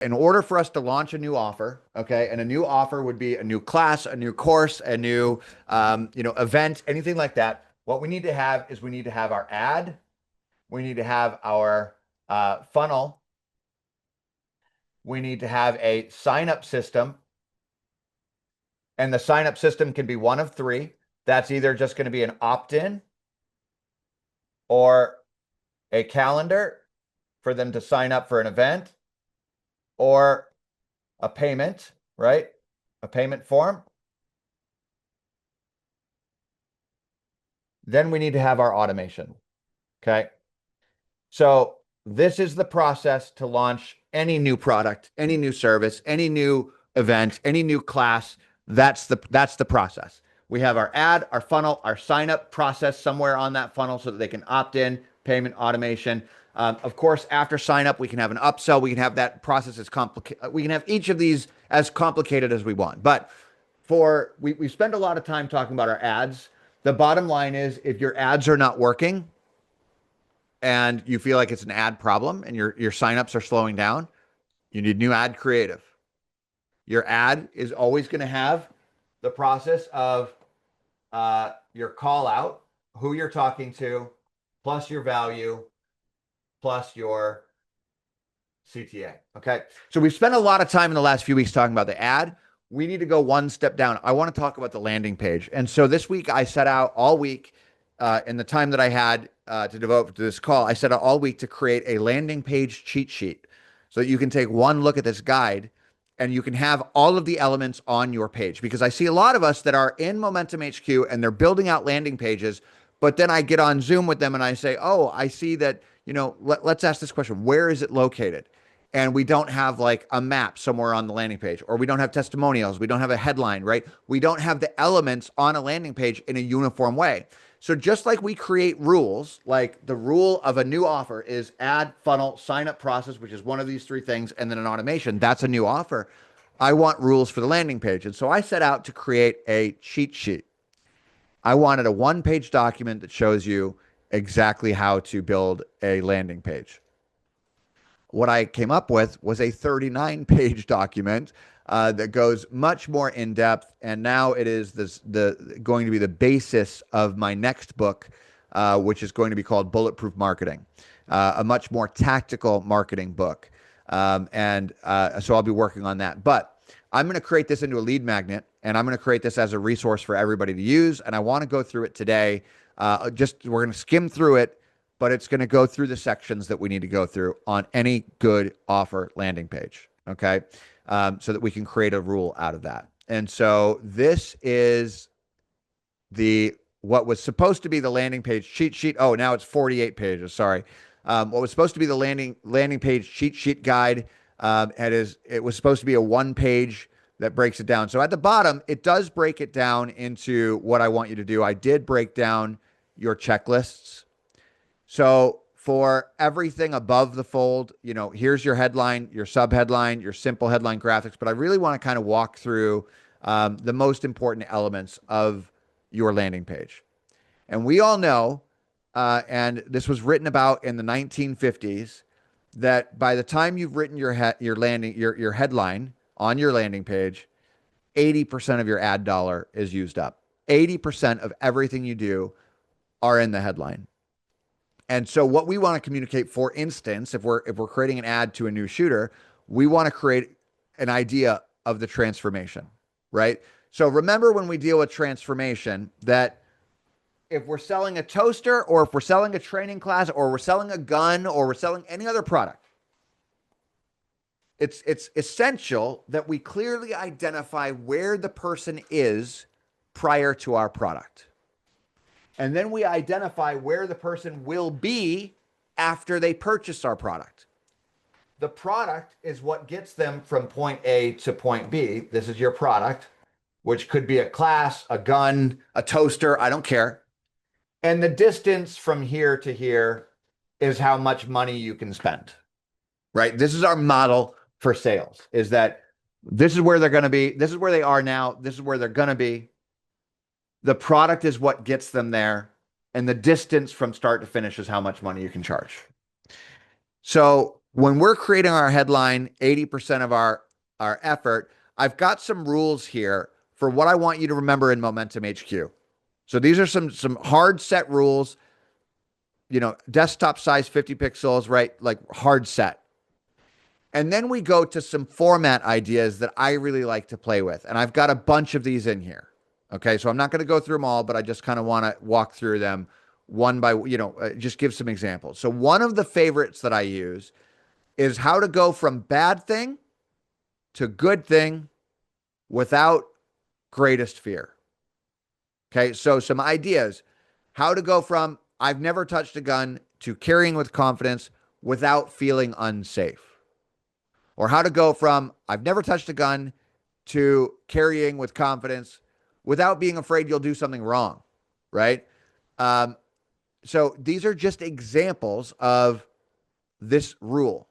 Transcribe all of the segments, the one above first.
in order for us to launch a new offer, okay, and a new offer would be a new class, a new course, a new, event, anything like that. What we need to have is we need to have our ad, we need to have our funnel, we need to have a sign up system, and the sign up system can be one of three. That's either just going to be an opt in or a calendar for them to sign up for an event or a payment, right? A payment form. Then we need to have our automation. Okay. So this is the process to launch any new product, any new service, any new event, any new class. That's the process. We have our ad, our funnel, our sign up process somewhere on that funnel so that they can opt in, payment automation. Of course, after sign up, we can have an upsell. We can have that process as complicated. We can have each of these as complicated as we want. But we spend a lot of time talking about our ads. The bottom line is if your ads are not working and you feel like it's an ad problem and your signups are slowing down, you need new ad creative. Your ad is always going to have the process of your call out, who you're talking to, plus your value, plus your CTA. Okay. So we've spent a lot of time in the last few weeks talking about the ad. We need to go one step down. I want to talk about the landing page. And so this week I set out all week in the time that I had to devote to this call, I set out all week to create a landing page cheat sheet so that you can take one look at this guide and you can have all of the elements on your page. Because I see a lot of us that are in Momentum HQ and they're building out landing pages, but then I get on Zoom with them and I say, oh, I see that, let's ask this question. Where is it located? And we don't have like a map somewhere on the landing page, or we don't have testimonials. We don't have a headline, right? We don't have the elements on a landing page in a uniform way. So just like we create rules, like the rule of a new offer is ad, funnel, sign up process, which is one of these three things, and then an automation, that's a new offer. I want rules for the landing page. And so I set out to create a cheat sheet. I wanted a one-page document that shows you exactly how to build a landing page. What I came up with was a 39-page document that goes much more in depth, and now it is going to be the basis of my next book, which is going to be called Bulletproof Marketing, a much more tactical marketing book, and so I'll be working on that. But I'm going to create this into a lead magnet, and I'm going to create this as a resource for everybody to use, and I want to go through it today. We're going to skim through it, but it's going to go through the sections that we need to go through on any good offer landing page, okay? So that we can create a rule out of that. And so this is what was supposed to be the landing page cheat sheet. Oh, now it's 48 pages, sorry. What was supposed to be the landing page cheat sheet guide, it was supposed to be a one-page that breaks it down. So at the bottom, it does break it down into what I want you to do. I did break down your checklists. So for everything above the fold, here's your headline, your subheadline, your simple headline graphics. But I really want to kind of walk through the most important elements of your landing page. And we all know, and this was written about in the 1950s, that by the time you've written your headline on your landing page, 80% of your ad dollar is used up. 80% of everything you do are in the headline. And so what we want to communicate, for instance, if we're creating an ad to a new shooter, we want to create an idea of the transformation, right? So remember when we deal with transformation that if we're selling a toaster or if we're selling a training class or we're selling a gun or we're selling any other product, it's essential that we clearly identify where the person is prior to our product. And then we identify where the person will be after they purchase our product. The product is what gets them from point A to point B. This is your product, which could be a class, a gun, a toaster, I don't care. And the distance from here to here is how much money you can spend, right? This is our model for sales, is that this is where they're going to be. This is where they are now. This is where they're going to be. The product is what gets them there, and the distance from start to finish is how much money you can charge. So when we're creating our headline, 80% of our effort, I've got some rules here for what I want you to remember in Momentum HQ. So these are some hard set rules, desktop size 50 pixels, right? Like hard set. And then we go to some format ideas that I really like to play with. And I've got a bunch of these in here. Okay. So I'm not going to go through them all, but I just kind of want to walk through them one by, just give some examples. So one of the favorites that I use is how to go from bad thing to good thing without greatest fear. Okay. So some ideas, how to go from I've never touched a gun to carrying with confidence without feeling unsafe. Or how to go from I've never touched a gun to carrying with confidence without being afraid you'll do something wrong, right? So these are just examples of this rule.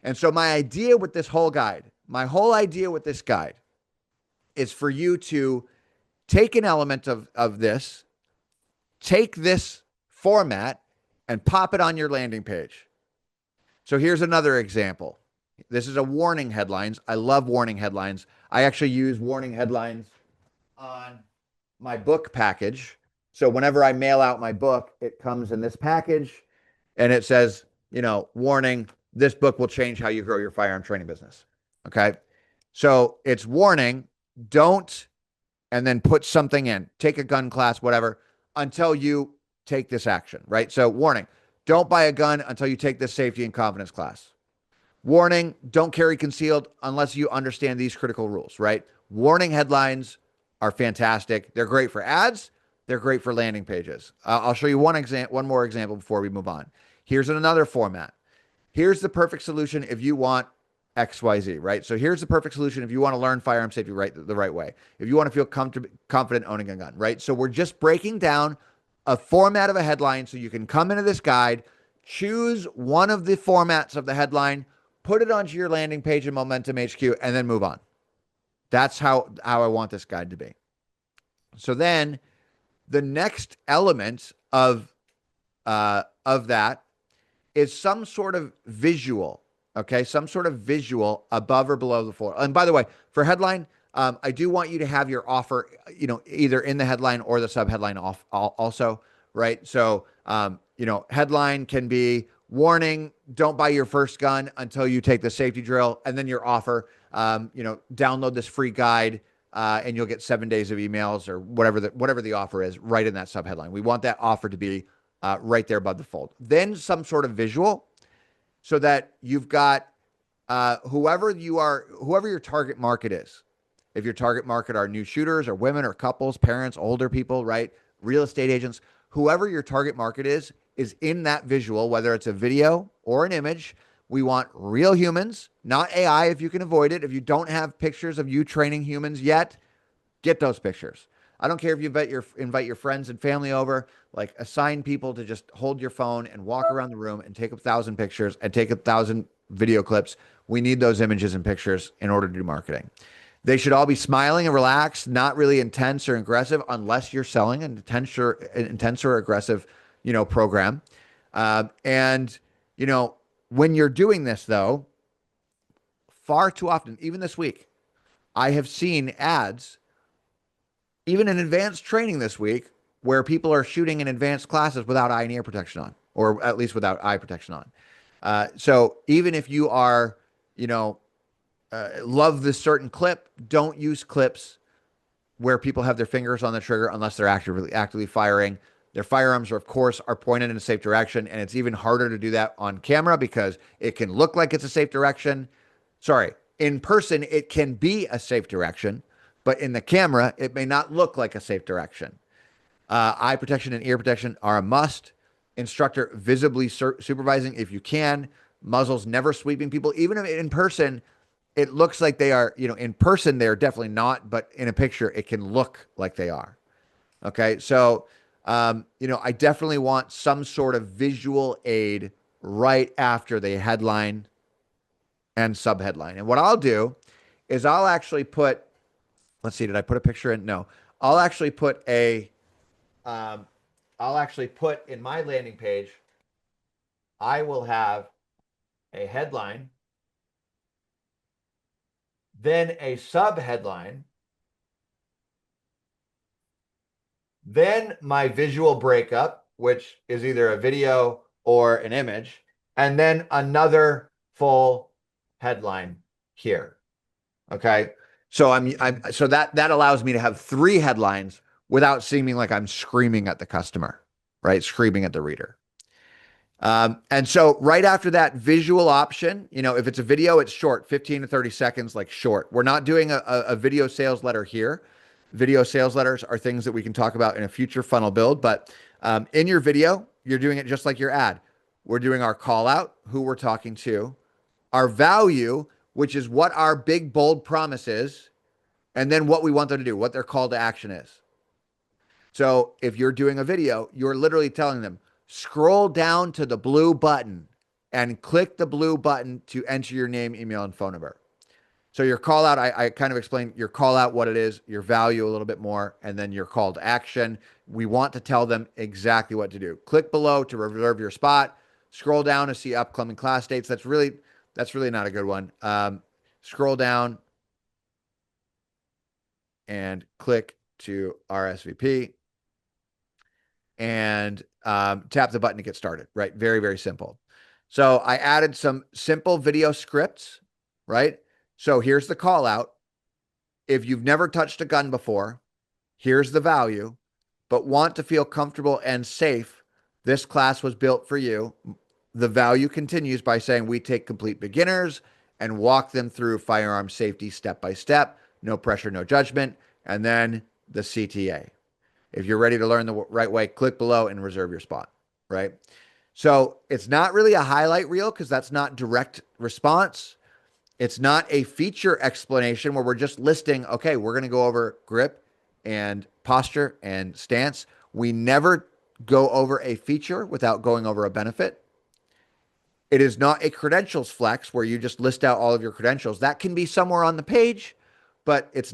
And so my idea with this whole guide, my whole idea with this guide is for you to take an element of this, take this format, and pop it on your landing page. So here's another example. This is a warning headlines. I love warning headlines. I actually use warning headlines on my book package. So whenever I mail out my book, it comes in this package and it says, warning, this book will change how you grow your firearm training business. Okay. So it's warning, don't, and then put something in, take a gun class, whatever, until you take this action, right? So warning, don't buy a gun until you take this safety and confidence class. Warning, don't carry concealed unless you understand these critical rules, right? Warning headlines are fantastic. They're great for ads. They're great for landing pages. I'll show you one more example before we move on. Here's another format. Here's the perfect solution if you want XYZ, right? So here's the perfect solution if you want to learn firearm safety the right way. If you want to feel confident owning a gun, right? So we're just breaking down a format of a headline so you can come into this guide, choose one of the formats of the headline, put it onto your landing page in Momentum HQ, and then move on. That's how I want this guide to be. So then the next element of that is some sort of visual, okay? Some sort of visual above or below the floor. And by the way, for headline, I do want you to have your offer, either in the headline or the sub-headline also, right? So, headline can be warning, don't buy your first gun until you take the safety drill, and then your offer, download this free guide, and you'll get 7 days of emails or whatever the offer is right in that sub-headline. We want that offer to be right there above the fold. Then some sort of visual so that you've got whoever your target market is. If your target market are new shooters or women or couples, parents, older people, right? Real estate agents, whoever your target market is in that visual, whether it's a video or an image. We want real humans, not AI if you can avoid it. If you don't have pictures of you training humans yet, get those pictures. I don't care if you invite your friends and family over, like assign people to just hold your phone and walk around the room and take 1,000 pictures and take 1,000 video clips. We need those images and pictures in order to do marketing. They should all be smiling and relaxed, not really intense or aggressive, unless you're selling an intense or aggressive, program. And when you're doing this, though, far too often, even this week, I have seen ads, even in advanced training this week, where people are shooting in advanced classes without eye and ear protection on, or at least without eye protection on. So even if you are, love this certain clip, don't use clips where people have their fingers on the trigger unless they're actively firing. Their firearms are, of course, pointed in a safe direction, and it's even harder to do that on camera because it can look like it's a safe direction. Sorry, in person, it can be a safe direction, but in the camera, it may not look like a safe direction. Eye protection and ear protection are a must. Instructor visibly supervising if you can. Muzzles never sweeping people. Even if in person, it looks like they are, in person, they're definitely not, but in a picture, it can look like they are. Okay. So, I definitely want some sort of visual aid right after the headline and subheadline. And what I'll do is I'll actually put, let's see, did I put a picture in? No, I'll actually put in my landing page, I will have a headline, then a sub-headline, then my visual breakup, which is either a video or an image, and then another full headline here. Okay. So so that allows me to have 3 headlines without seeming like I'm screaming at the customer, right? Screaming at the reader. And so right after that visual option, if it's a video, it's short, 15 to 30 seconds, like short. We're not doing a video sales letter here. Video sales letters are things that we can talk about in a future funnel build. But in your video, you're doing it just like your ad. We're doing our call out, who we're talking to, our value, which is what our big, bold promise is, and then what we want them to do, what their call to action is. So if you're doing a video, you're literally telling them, scroll down to the blue button and click the blue button to enter your name, email, and phone number. So your call out, I kind of explained your call out, what it is, your value a little bit more, and then your call to action. We want to tell them exactly what to do. Click below to reserve your spot. Scroll down to see upcoming class dates. That's really not a good one. Scroll down and click to RSVP and tap the button to get started, right? Very, very simple. So I added some simple video scripts, right? So here's the call out. If you've never touched a gun before, here's the value, but want to feel comfortable and safe, this class was built for you. The value continues by saying we take complete beginners and walk them through firearm safety step by step, no pressure, no judgment, and then the CTA. If you're ready to learn the right way, click below and reserve your spot, right? So it's not really a highlight reel because that's not direct response. It's not a feature explanation where we're just listing, okay, we're going to go over grip and posture and stance. We never go over a feature without going over a benefit. It is not a credentials flex where you just list out all of your credentials. That can be somewhere on the page, but it's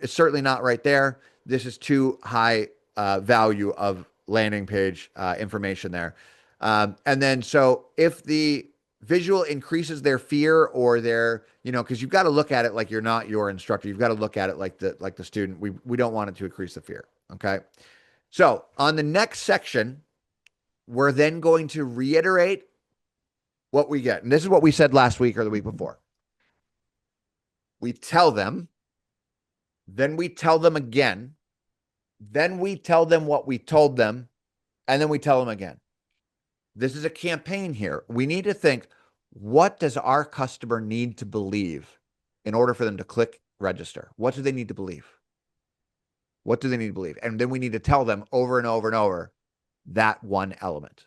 certainly not right there. This is too high value of landing page information there. And then, so if the visual increases their fear or their, because you've got to look at it like you're not your instructor. You've got to look at it like the student. We don't want it to increase the fear. Okay. So on the next section, we're then going to reiterate what we get. And this is what we said last week or the week before. We tell them, then we tell them again, then we tell them what we told them, and then we tell them again. This is a campaign here. We need to think, what does our customer need to believe in order for them to click register? What do they need to believe? What do they need to believe? And then we need to tell them over and over and over that one element.